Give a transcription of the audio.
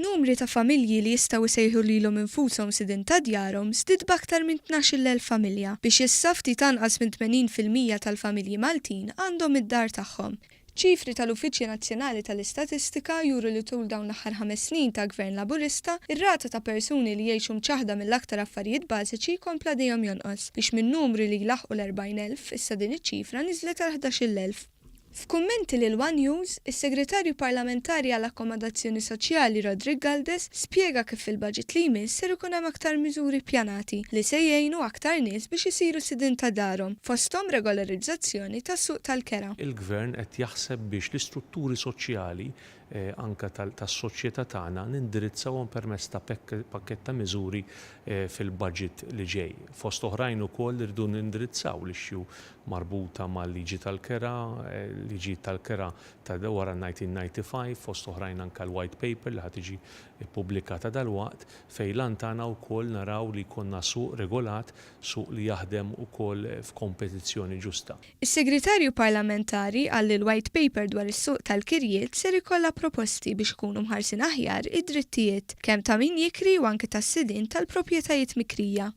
In-numri ta' familji li jistgħu jsejħu lilhom infushom sidin ta' djarhom żdied b'aktar minn 12,000 familja biex issa tanqas minn 80% tal-familji Maltin għandhom id-dar tagħhom. ċifri tal-Uffiċċju Nazzjonali tal-Istatistika juru li tul dawn l-aħħar 5 snin ta' Gvern Laburista, ir-rata ta' persuni li jgħixu mċaħda mill-aktar affarijiet bażiċi kompla dejjem jonqos biex minn numri li jlaħqu l-40,000 issa din iċ-ċifra niżlet għal 11,000. F'kummenti lil One News, is-Segretarju Parlamentari għall-Akkomodazzjoni Soċjali Rodrigue Galdes spjega kif fil-budget li jmiss ser ikun hemm aktar miżuri ppjanati li se jgħinu aktar nies biex isiru sidin ta' darhom, fosthom regolarizzazzjoni tas-suq tal-kera. Il-Gvern qed jaħseb biex l-istrutturi soċjali anka tas-soċjetà tagħna nindirizzawhom permezz ta' pakkett ta' miżuri fil-budget li ġej. Fost oħrajn ukoll irdu nindirizzaw l-ixju marbuta mal-liġi tal-kera, liġi tal-kera ta' wara 1995, fost oħrajn anka l-White Paper li ħad tiġi ppubblikata dalwaqt fejn lan tagħna wkoll naraw li jkollna suq regolat, suq li jaħdem ukoll f'kompetizzjoni ġusta. Is-Segretarju Parlamentari għall il-White Paper dwar is-suq tal-kirjiet ser ikollha proposti biex ikunu mħarsin aħjar id-drittijiet kemm ta' min jikri u anke tas-sidin tal-proprjetajiet mikrija.